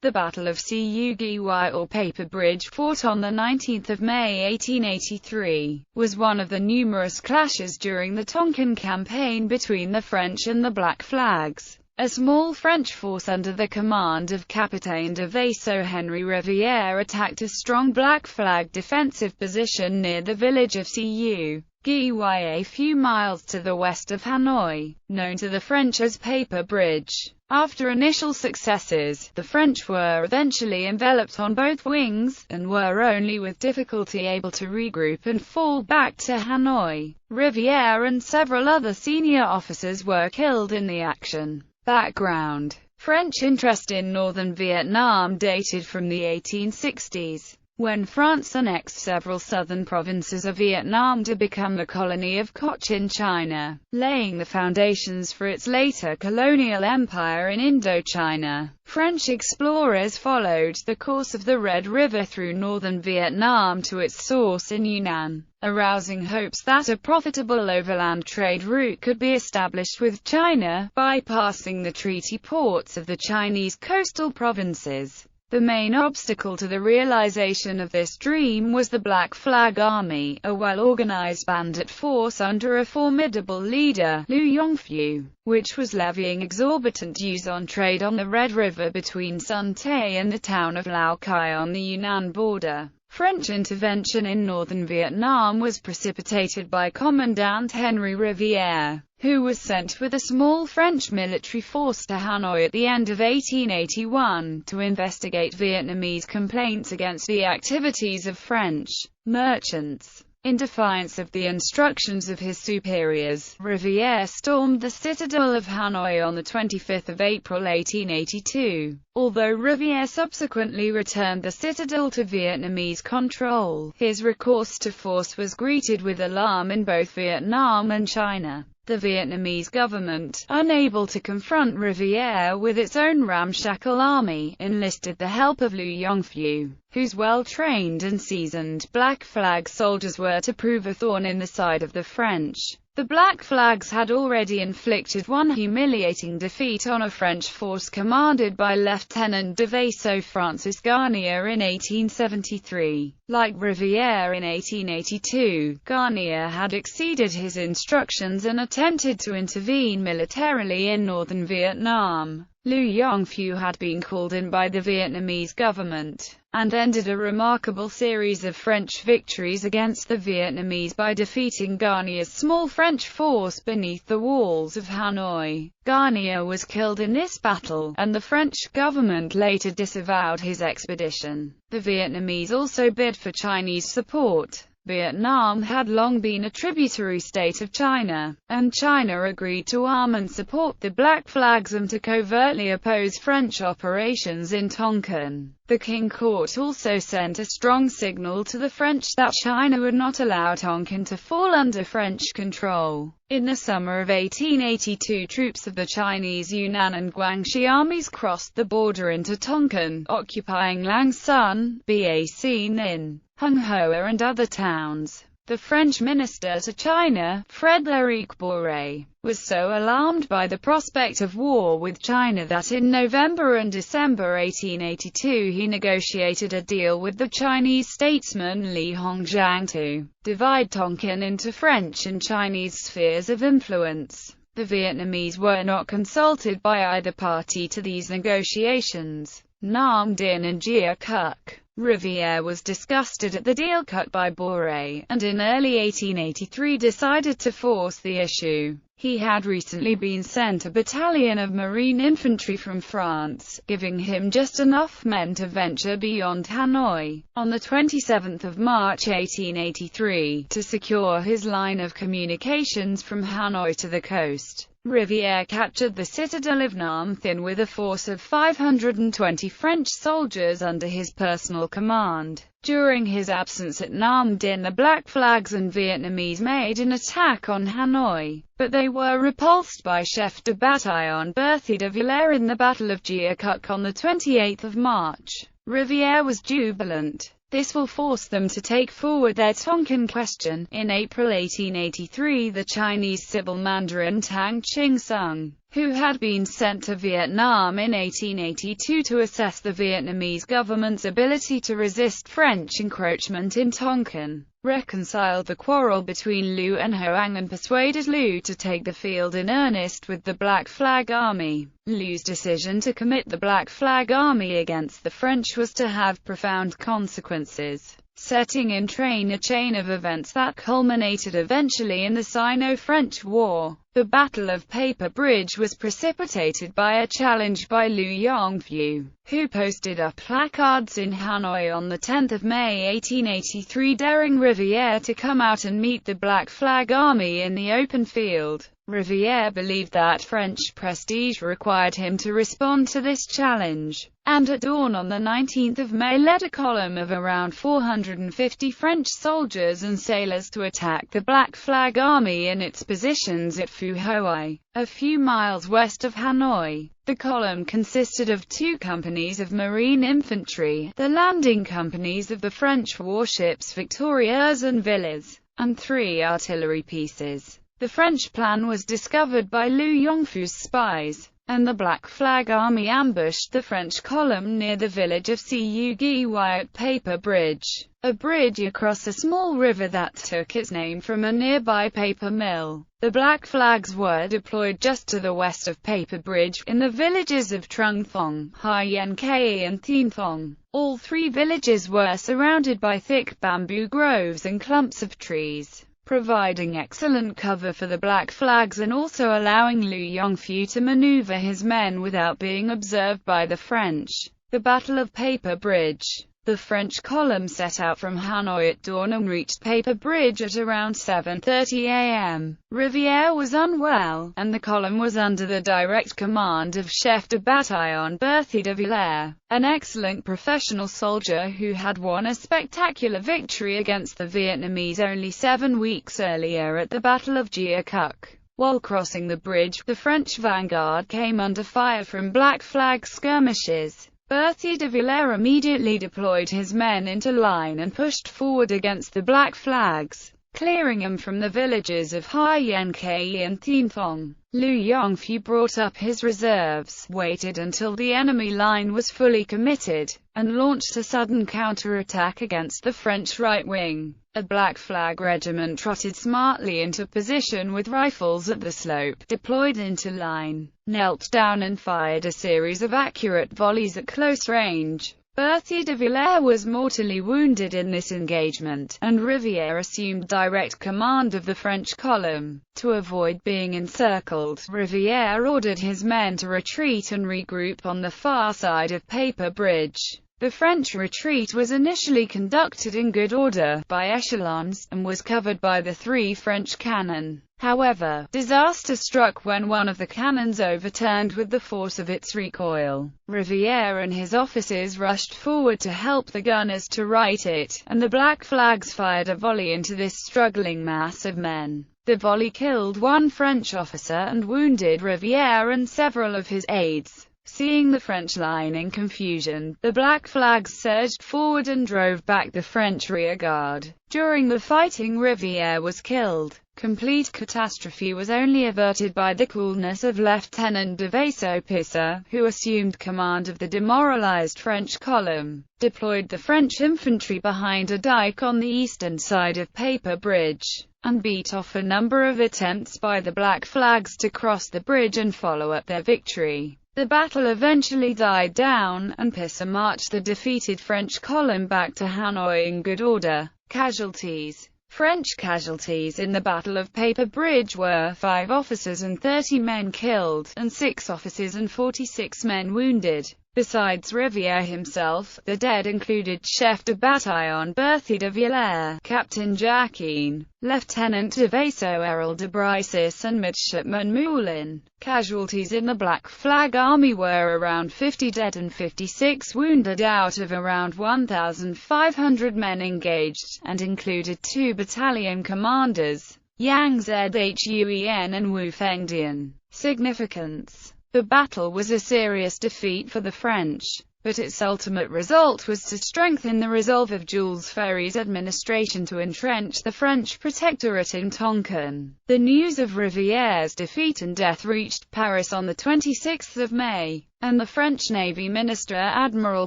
The Battle of Cugy or Paper Bridge, fought on 19 May 1883, was one of the numerous clashes during the Tonkin Campaign between the French and the Black Flags. A small French force under the command of capitaine de vaisseau Henri Rivière attacked a strong Black Flag defensive position near the village of Cugy, a few miles to the west of Hanoi, known to the French as Paper Bridge. After initial successes, the French were eventually enveloped on both wings, and were only with difficulty able to regroup and fall back to Hanoi. Rivière and several other senior officers were killed in the action. Background: French interest in northern Vietnam dated from the 1860s, when France annexed several southern provinces of Vietnam to become the colony of Cochin China, laying the foundations for its later colonial empire in Indochina. French explorers followed the course of the Red River through northern Vietnam to its source in Yunnan, arousing hopes that a profitable overland trade route could be established with China, bypassing the treaty ports of the Chinese coastal provinces. The main obstacle to the realization of this dream was the Black Flag Army, a well-organized bandit force under a formidable leader, Liu Yongfu, which was levying exorbitant dues on trade on the Red River between Sun Tay and the town of Lao Cai on the Yunnan border. French intervention in northern Vietnam was precipitated by Commandant Henri Rivière, who was sent with a small French military force to Hanoi at the end of 1881 to investigate Vietnamese complaints against the activities of French merchants. In defiance of the instructions of his superiors, Rivière stormed the citadel of Hanoi on 25 April 1882. Although Rivière subsequently returned the citadel to Vietnamese control, his recourse to force was greeted with alarm in both Vietnam and China. The Vietnamese government, unable to confront Rivière with its own ramshackle army, enlisted the help of Liu Yongfu, whose well-trained and seasoned Black Flag soldiers were to prove a thorn in the side of the French. The Black Flags had already inflicted one humiliating defeat on a French force commanded by Lieutenant de Vaisseau Francis Garnier in 1873. Like Rivière in 1882, Garnier had exceeded his instructions and attempted to intervene militarily in northern Vietnam. Liu Yongfu had been called in by the Vietnamese government, and ended a remarkable series of French victories against the Vietnamese by defeating Garnier's small French force beneath the walls of Hanoi. Garnier was killed in this battle, and the French government later disavowed his expedition. The Vietnamese also bid for Chinese support. Vietnam had long been a tributary state of China, and China agreed to arm and support the Black Flags and to covertly oppose French operations in Tonkin. The King Court also sent a strong signal to the French that China would not allow Tonkin to fall under French control. In the summer of 1882, troops of the Chinese Yunnan and Guangxi armies crossed the border into Tonkin, occupying Lang Son, Bac Ninh, Hung Hoa and other towns. The French minister to China, Frédéric Bourret, was so alarmed by the prospect of war with China that in November and December 1882 he negotiated a deal with the Chinese statesman Li Hongjiang to divide Tonkin into French and Chinese spheres of influence. The Vietnamese were not consulted by either party to these negotiations. Nam Dinh and Gia Cuc. Rivière was disgusted at the deal cut by Bourret, and in early 1883 decided to force the issue. He had recently been sent a battalion of marine infantry from France, giving him just enough men to venture beyond Hanoi. On 27 March 1883, to secure his line of communications from Hanoi to the coast, Rivière captured the citadel of Nam Dinh with a force of 520 French soldiers under his personal command. During his absence at Nam Dinh, the Black Flags and Vietnamese made an attack on Hanoi, but they were repulsed by Chef de Bataillon Berthier de Villers in the Battle of Gia Cuc on 28 March. Rivière was jubilant. This will force them to take forward their Tonkin question. In April 1883, the Chinese civil mandarin Tang Ching-sung, who had been sent to Vietnam in 1882 to assess the Vietnamese government's ability to resist French encroachment in Tonkin, reconciled the quarrel between Liu and Hoang and persuaded Liu to take the field in earnest with the Black Flag Army. Liu's decision to commit the Black Flag Army against the French was to have profound consequences, setting in train a chain of events that culminated eventually in the Sino-French War. The Battle of Paper Bridge was precipitated by a challenge by Liu Yongfu, who posted up placards in Hanoi on 10 May 1883 daring Rivière to come out and meet the Black Flag Army in the open field. Rivière believed that French prestige required him to respond to this challenge, and at dawn on 19 May led a column of around 450 French soldiers and sailors to attack the Black Flag Army in its positions at Phu Hoi, a few miles west of Hanoi. The column consisted of 2 companies of marine infantry, the landing companies of the French warships Victorieuse and Villars, and 3 artillery pieces. The French plan was discovered by Liu Yongfu's spies, and the Black Flag Army ambushed the French column near the village of Cugy at Paper Bridge, a bridge across a small river that took its name from a nearby paper mill. The Black Flags were deployed just to the west of Paper Bridge, in the villages of Trung Thong, Hai Yen Kai and Thien Thong. All 3 villages were surrounded by thick bamboo groves and clumps of trees, providing excellent cover for the Black Flags and also allowing Liu Yongfu to maneuver his men without being observed by the French. The Battle of Paper Bridge. The French column set out from Hanoi at dawn and reached Paper Bridge at around 7:30 a.m. Rivière was unwell, and the column was under the direct command of Chef de Bataillon Berthier de Villers, an excellent professional soldier who had won a spectacular victory against the Vietnamese only 7 weeks earlier at the Battle of Gia Cuc. While crossing the bridge, the French vanguard came under fire from Black Flag skirmishes. Berthier de Villers immediately deployed his men into line and pushed forward against the Black Flags, clearing them from the villages of Hai Yen Kai and Thien Thong. Liu Yongfu brought up his reserves, waited until the enemy line was fully committed, and launched a sudden counterattack against the French right wing. A Black Flag regiment trotted smartly into position with rifles at the slope, deployed into line, knelt down and fired a series of accurate volleys at close range. Berthier de Villers was mortally wounded in this engagement, and Rivière assumed direct command of the French column. To avoid being encircled, Rivière ordered his men to retreat and regroup on the far side of Paper Bridge. The French retreat was initially conducted in good order, by echelons, and was covered by the 3 French cannon. However, disaster struck when one of the cannons overturned with the force of its recoil. Rivière and his officers rushed forward to help the gunners to right it, and the Black Flags fired a volley into this struggling mass of men. The volley killed 1 French officer and wounded Rivière and several of his aides. Seeing the French line in confusion, the Black Flags surged forward and drove back the French rearguard. During the fighting, Rivière was killed. Complete catastrophe was only averted by the coolness of Lieutenant de Vaisseau, who assumed command of the demoralized French column, deployed the French infantry behind a dike on the eastern side of Paper Bridge, and beat off a number of attempts by the Black Flags to cross the bridge and follow up their victory. The battle eventually died down, and Pissa marched the defeated French column back to Hanoi in good order. Casualties. French casualties in the Battle of Paper Bridge were 5 officers and 30 men killed, and 6 officers and 46 men wounded. Besides Rivière himself, the dead included Chef de Bataillon Berthier de Villers, Captain Jacquin, Lieutenant de Vaisseau Errol de Bricis and Midshipman Moulin. Casualties in the Black Flag Army were around 50 dead and 56 wounded out of around 1,500 men engaged, and included 2 battalion commanders, Yang Zhuyen and Wu Fengdian. Significance. The battle was a serious defeat for the French. but its ultimate result was to strengthen the resolve of Jules Ferry's administration to entrench the French protectorate in Tonkin. The news of Rivière's defeat and death reached Paris on 26 May, and the French Navy Minister Admiral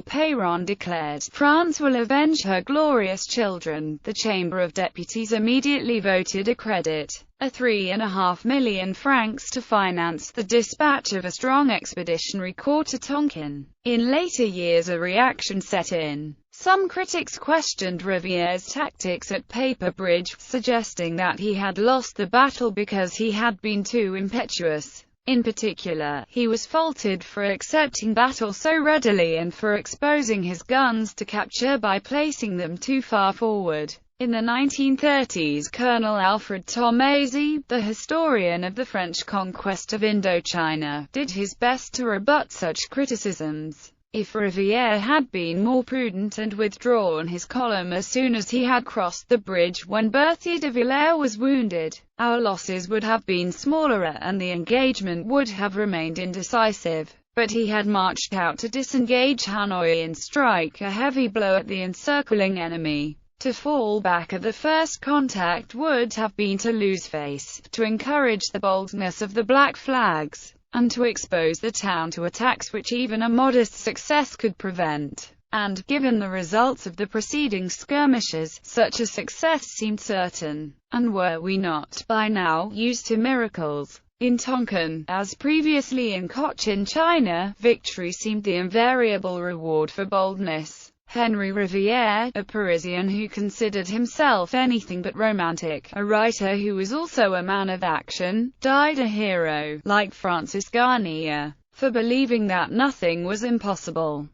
Péron declared, "France will avenge her glorious children." The Chamber of Deputies immediately voted a credit, a 3.5 million francs, to finance the dispatch of a strong expeditionary corps to Tonkin. In later years a reaction set in. Some critics questioned Rivière's tactics at Paper Bridge, suggesting that he had lost the battle because he had been too impetuous. In particular, he was faulted for accepting battle so readily and for exposing his guns to capture by placing them too far forward. In the 1930s, Colonel Alfred Tomazy, the historian of the French conquest of Indochina, did his best to rebut such criticisms. If Rivière had been more prudent and withdrawn his column as soon as he had crossed the bridge when Berthier de Villers was wounded, our losses would have been smaller and the engagement would have remained indecisive. But he had marched out to disengage Hanoi and strike a heavy blow at the encircling enemy. To fall back at the first contact would have been to lose face, to encourage the boldness of the Black Flags, and to expose the town to attacks which even a modest success could prevent. And, given the results of the preceding skirmishes, such a success seemed certain. And were we not, by now, used to miracles? In Tonkin, as previously in Cochin China, victory seemed the invariable reward for boldness. Henri Rivière, a Parisian who considered himself anything but romantic, a writer who was also a man of action, died a hero, like Francis Garnier, for believing that nothing was impossible.